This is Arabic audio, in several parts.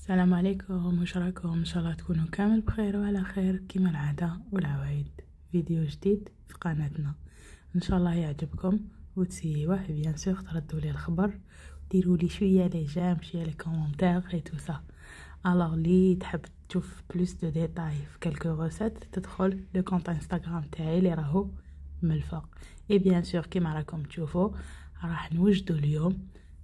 السلام عليكم، وش راكم؟ ان شاء الله تكونوا كامل بخير وعلى خير كما العاده والعوايد. فيديو جديد في قناتنا ان شاء الله يعجبكم وتسيوه بيان سور، تردوا لي الخبر وديروا لي شويه لي جيم شويه لي كومونتير اي تو سا. الوغ لي تحب تشوف بلوس دو ديتاي في كالكو روسيت تدخل لو كونت انستغرام تاعي اللي راهو من الفوق. اي بيان سور كيما راكم تشوفوا راح نوجدوا اليوم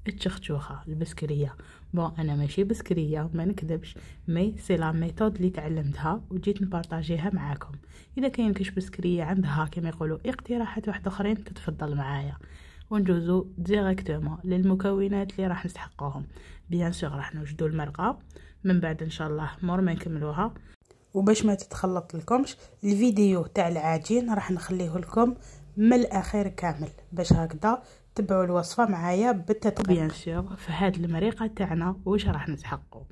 التشخشوخه البسكريه. بون انا ماشي بسكريه ما نكذبش، مي سي لا ميثود اللي تعلمتها وجيت نبارطاجيها معاكم. اذا كاين كاش بسكريه عندها كما يقولوا اقتراحات واحد اخرين تتفضل معايا ونجوزو ديريكتومون للمكونات اللي راح نسحقوهم. بيان سور راح نوجدوا المرقه من بعد ان شاء الله مور ما نكملوها. وباش ما تتخلط لكمش الفيديو تاع العجين راح نخليه لكم من الاخير كامل باش هكذا تبعوا الوصفه معايا بالتدقيق. بيان سور في هاد المريقه تاعنا واش راح نسحقوا؟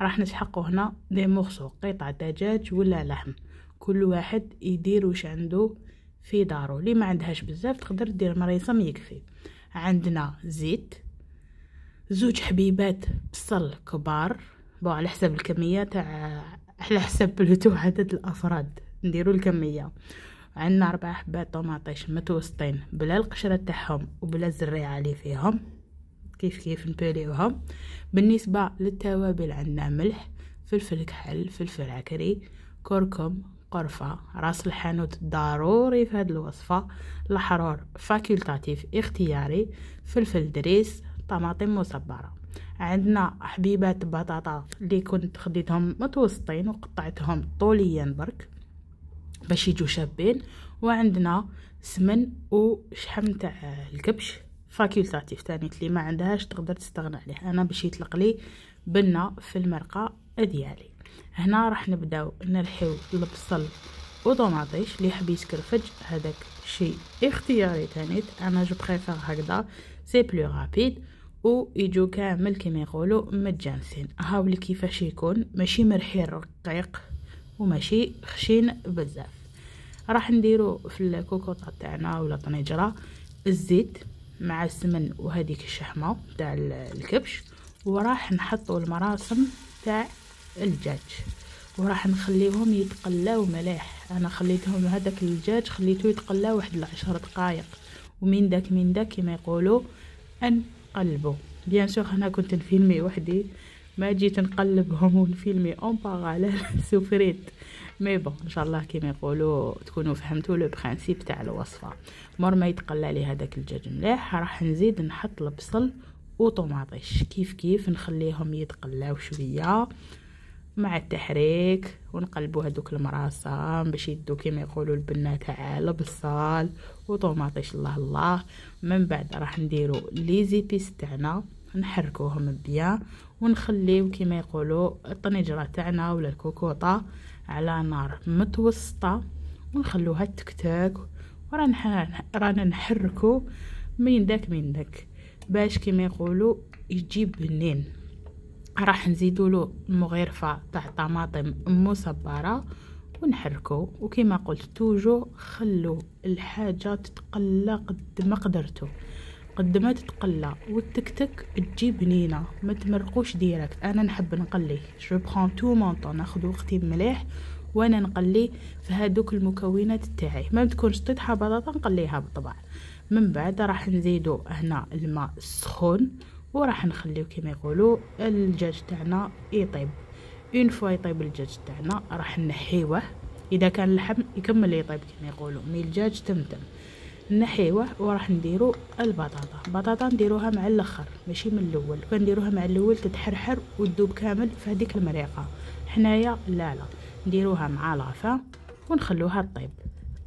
راح نسحقوا هنا دي مورسو قطع دجاج ولا لحم، كل واحد يدير واش عنده في دارو. اللي ما عندهاش بزاف تقدر دير مريصم يكفي. عندنا زيت، زوج حبيبات بصل كبار، بون على حسب الكميه تاع على حسب بلوتو عدد الافراد نديروا الكميه. عندنا 4 حبات طوماطيش متوسطين بلا القشره تاعهم وبلا الزريعه اللي فيهم، كيف نباليوهم. بالنسبه للتوابل عندنا ملح، فلفل كحل، فلفل عكري، كركم، قرفه، راس الحانوت ضروري في هذه الوصفه، الحرور فاكولتاتيف اختياري، فلفل دريس، طماطم مصبره. عندنا حبيبات بطاطا اللي كنت خديتهم متوسطين وقطعتهم طوليا برك باش يجوا شابين. وعندنا سمن وشحم تاع الكبش فاكولتاتيف تاني، اللي ما عندهاش تقدر تستغنى عليه. انا باش يطلق لي بنه في المرقه ديالي. هنا راح نبداو نرحيو البصل وطوماطيش، اللي يحب يسكرفج هذاك شيء اختياري تاني. انا جو بريفير هكذا سي بلو رابيد ويجو كامل كما يقولوا متجانسين. هاولي كيفاش يكون، ماشي مرحي رقيق وماشي خشين بزاف. راح نديرو في الكوكوطه تاعنا ولا طنجره الزيت مع السمن وهذيك الشحمه تاع الكبش، وراح نحطوا المراسم تاع الدجاج وراح نخليهم يتقلاو مليح. انا خليتهم هذاك الدجاج خليته يتقلا واحد 10 دقائق، ومن داك كما يقولوا نقلبوا. بيان سور انا كنت نفيلمي وحدي، ما جيت نقلبهم ونفيلمي اون باراليل سوفريت. مي بون ان شاء الله كيما يقولوا تكونوا فهمتوا لو برينسيپ تاع الوصفه. مور ما يتقلى لي هذاك الدجاج مليح راح نزيد نحط البصل وطوماطيش كيف نخليهم يتقلاو شويه مع التحريك، ونقلبوا هذوك المراسم باش يدو كيما يقولوا البنه تاع البصل وطوماطيش. الله من بعد راح نديروا لي زيبيس تاعنا نحركوهم بيان ونخليو كيما يقولوا الطنجره تاعنا ولا الكوكوطه على نار متوسطه ونخلوها تكتك، رانا نحركو من داك باش كيما يقولوا يجيب بنين. راح نزيدوا له مغرفه تاع طماطم مصبره ونحركو. وكما قلت توجو خلوا الحاجه تتقلى قد ما قدرتو، قد ما تتقلى وتكتك تجي بنينه، ما تمرقوش ديريكت. انا نحب نقلي جو برون تو مون طون، ناخذ وقتي مليح وانا نقلي في هذوك المكونات تاعي. ما تكونش طيحه بطاطا نقليها بالطبع. من بعد راح نزيدو هنا الماء السخون وراح نخليو كما يقولوا الدجاج تاعنا يطيب. اون فوا يطيب الدجاج تاعنا راح نحيوه، اذا كان اللحم يكمل يطيب كما يقولوا، مي الدجاج تمتم نحيوه. وراح نديرو البطاطا نديروها مع الاخر ماشي من الاول. كان نديروها مع الاول تتحرحر وتذوب كامل في هذيك المريقه. حنايا لا نديروها مع لافا ونخلوها تطيب.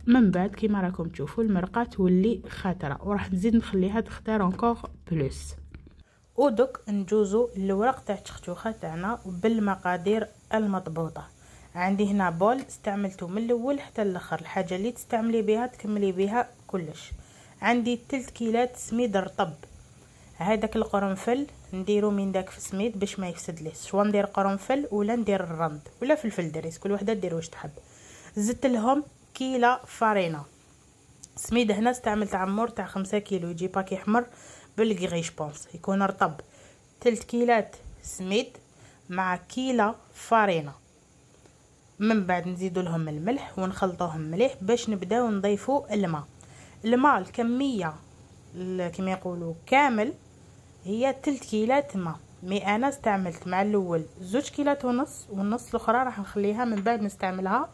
من بعد كيما راكم تشوفوا المرقه تولي خاتره وراح نزيد نخليها تختار انكور بلوس. ودك نجوزو الورق تاع التشخشوخه تاعنا بالمقادير المضبوطه. عندي هنا بول استعملته من الاول حتى الاخر، الحاجه اللي تستعملي بها تكملي بها كلش. عندي 3 كيلات سميد رطب، هذاك القرنفل نديرو من داك في سميد باش ما يفسدليش، شوا ندير قرنفل ولا ندير الرند ولا فلفل دريس، كل وحده دير واش تحب. زدت لهم كيلة فارينه سميد، هنا استعملت عمور تاع 5 كيلو يجي باكي حمر بالكغي جبونس يكون رطب. 3 كيلات سميد مع كيلة فارينة. من بعد نزيدوا لهم الملح ونخلطوهم مليح باش نبداو نضيفوا الماء الكميه كما يقولوا كامل هي 3 كيلات ماء. مي انا استعملت مع الاول 2 كيلات ونص، والنص الاخرى راح نخليها من بعد نستعملها.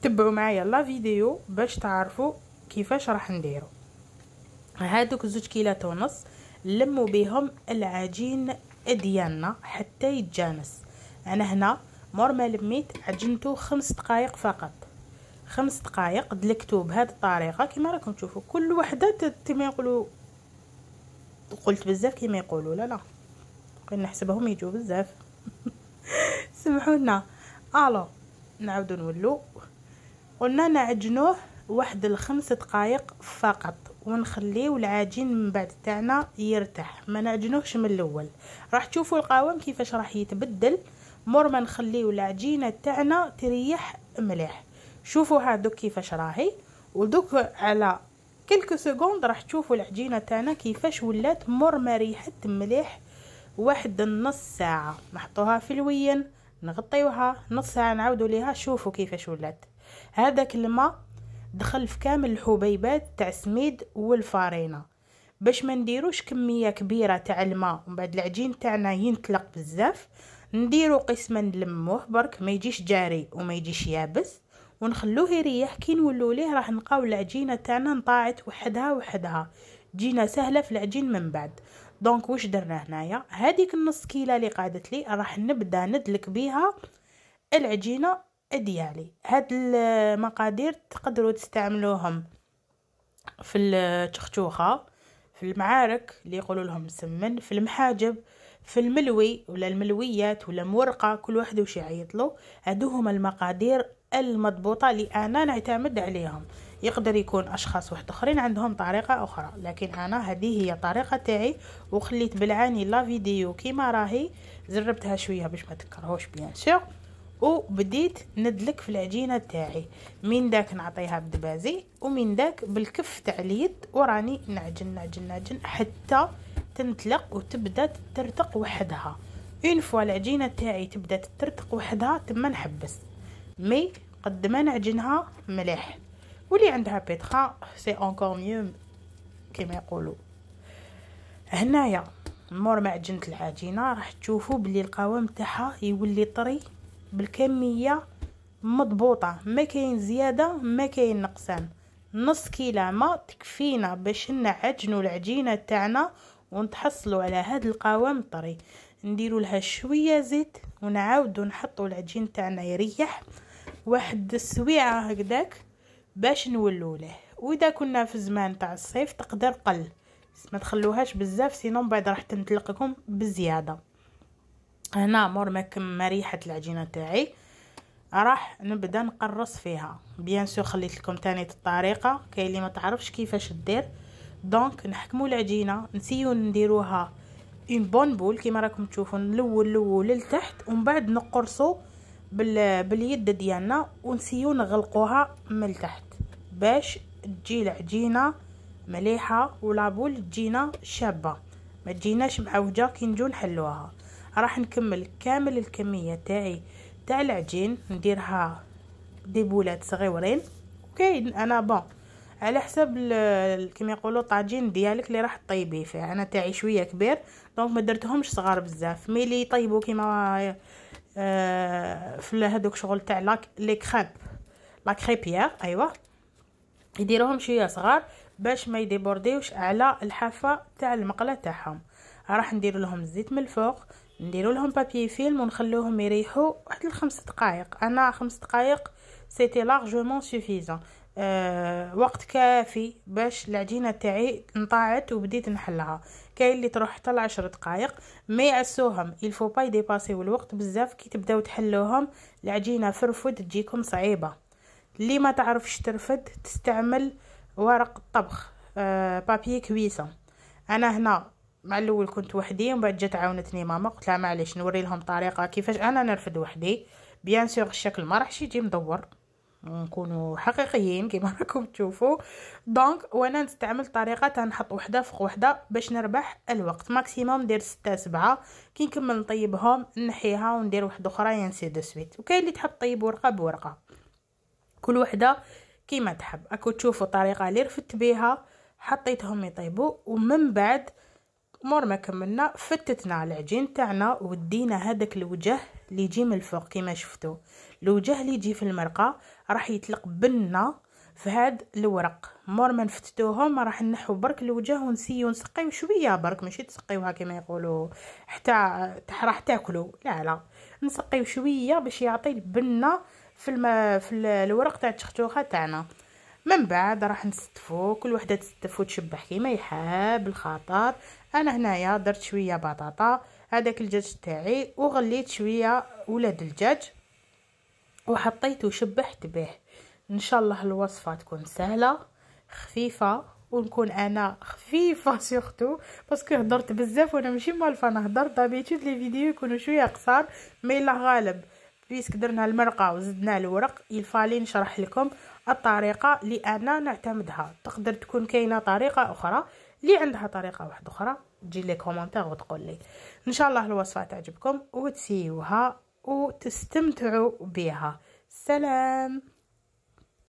تبعوا معايا لا فيديو باش تعرفوا كيفاش راح نديروا. هادوك 2 كيلات ونص نلموا بهم العجين ديالنا حتى يتجانس. انا هنا مور ما لميت عجنته 5 دقائق فقط. 5 دقائق دلكتو بهذه الطريقه كما راكم تشوفوا. كل وحده كما يقولوا، قلت بزاف كما يقولوا، لا بقينا نحسبهم يجوا بزاف سمحونا. الو نعاودو نولو. قلنا نعجنوه واحد 5 دقائق فقط ونخليو العجين من بعد تاعنا يرتاح، ما نعجنوهش من الاول. راح تشوفوا القوام كيفاش راح يتبدل مور ما نخليو العجينه تاعنا تريح مليح. شوفوا هادوك كيفاش راهي، ودوك على كلك سكوند راح تشوفوا العجينه تاعنا كيفاش ولات مور ما ريحت مليح. واحد نص ساعه نحطوها في الوين، نغطيوها نص ساعه نعاودوا ليها. شوفوا كيفاش ولات. هذاك الماء دخل في كامل الحبيبات تاع السميد والفارينه باش ما نديروش كميه كبيره تاع الماء ومن بعد العجين تاعنا ينطلق بزاف. نديرو قسما نلموه برك ما يجيش جاري وما يجيش يابس، ونخلوه يريح. كي نولو ليه راح نلقاو العجينه تاعنا نطاعت وحدها جينا سهله في العجين من بعد. دونك واش درنا هنايا؟ هذيك النص كيله اللي قعدت لي راح نبدا ندلك بيها العجينه ديالي. هاد المقادير تقدروا تستعملوهم في التخشوخه، في المعارك اللي يقولوا لهم مسمن، في المحاجب، في الملوي ولا الملويات ولا مورقه، كل واحد وش يعيط له. هادو هما المقادير المضبوطه اللي انا نعتمد عليهم. يقدر يكون اشخاص واحد اخرين عندهم طريقه اخرى، لكن انا هذه هي طريقه تاعي. وخليت بالعاني لا فيديو كيما راهي، زربتها شويه باش ما تكرهوش بيان سور، وبديت ندلك في العجينه تاعي. من داك نعطيها بدبازي، ومن داك بالكف تاع اليد، وراني نعجن حتى تنطلق وتبدا ترتق وحدها. اون فوا العجينه تاعي تبدا ترتق وحدها تما نحبس. مي قد ما نعجنها مليح. واللي عندها بيتخا سي انكور ميو كما يقولوا. هنايا مور ما عجنت العجينه راح تشوفوا بلي القوام تاعها يولي طري بالكميه مضبوطه، ما كاين زياده ما كاين نقصان. نص كيلو ما تكفينا باش نعجنوا العجينه تاعنا ونتحصلوا على هذا القوام الطري. نديروا لها شويه زيت ونعاودوا نحطوا العجين تاعنا يريح واحد السويعه هكذاك باش نولوا له. واذا كنا في زمان تاع الصيف تقدر قل، ما تخلوهاش بزاف سينون بعد راح تنطلقكم بزياده. هنا مور ما ريحت العجينه تاعي راح نبدا نقرص فيها. بيان سور خليت لكم تاني الطريقه، كاين اللي ما تعرفش كيفاش دير. دونك نحكموا العجينه، نسيو نديروها اون بون بول كيما راكم تشوفوا، الاول للتحت ومن بعد نقرصوا باليد ديالنا، ونسيو نغلقوها من التحت باش تجي العجينه مليحه ولابول تجينا شابه، ما تجيناش معوجه كي نجو نحلوها. راح نكمل كامل الكميه تاعي تاع العجين، نديرها دي بولات صغيورين. كاين انا بون على حسب كما يقولوا طاجين ديالك اللي راح تطيبيه فيه. انا تاعي شويه كبير دونك ما درتهمش صغار بزاف. مي اللي يطيبوا كيما في هذوك شغل تاع لي كريب لا كريبيير، ايوا يديروهم شويه صغار باش ما يديبورديوش على الحافه تاع المقله تاعهم. راح ندير لهم الزيت من الفوق، نديروا لهم بابي فيلم ونخلوهم يريحوا واحد 5 دقائق. انا 5 دقائق سيتي لارجومون سوفيزون، وقت كافي باش العجينه تاعي نطاعت وبديت نحلها. كاين اللي تروح حتى 10 دقائق. ما يعسوهم الفو با يديباسيو الوقت بزاف. كي تبداو تحلوهم العجينه فرفد تجيكم صعيبه. اللي ما تعرفش ترفد تستعمل ورق الطبخ، بابي كويسون. انا هنا مع الاول كنت وحدي ومن بعد جات عاونتني ماما، قلت لها معليش نوري لهم طريقه كيفاش انا نرفد وحدي. بيان سور الشكل ما راحش يجي مدور، نكونوا حقيقيين كما راكم تشوفوا. دونك وانا نستعمل طريقه تنحط وحده فوق وحده باش نربح الوقت. ماكسيموم ندير 6 7 كي نكمل نطيبهم نحيها وندير واحده اخرى ينسي دو سويت. وكاين اللي تحب طيب ورقه بورقه، كل وحده كيما تحب. اكو تشوفوا الطريقه اللي رفدت بها حطيتهم يطيبوا، ومن بعد مور ما كملنا فتتنا العجين تاعنا ودينا هذاك الوجه اللي يجي من الفوق كيما شفتوا. الوجه اللي يجي في المرقه راح يطلق بنا في هاد الورق. مور ما نفتتوهم راح نحو برك الوجه ونسيو نسقيو شويه برك، ماشي تسقيوها كما يقولوا حتى راح تاكلوا، لا نسقيو شويه باش يعطي البنه في الورق تاع التختوخه تاعنا. من بعد راح نستفو، كل وحده تستفو تشبح كيما يحاب الخاطر. انا هنايا درت شويه بطاطا، هذاك الدجاج تاعي، وغليت شويه ولاد الدجاج وحطيته وشبحت به. ان شاء الله الوصفه تكون سهله خفيفه، ونكون انا خفيفه سورتو باسكو هضرت بزاف وانا ماشي مالفه نهضر. دابيتود لي فيديو يكونوا شويه قصار، مي الله غالب بيسك درنا المرقه وزدنا الورق يفالي نشرح لكم الطريقه اللي انا نعتمدها. تقدر تكون كاينه طريقه اخرى، اللي عندها طريقه واحده اخرى تجي لي كومونتير وتقول لي. ان شاء الله الوصفه تعجبكم وتسيوها وتستمتعوا بها. سلام.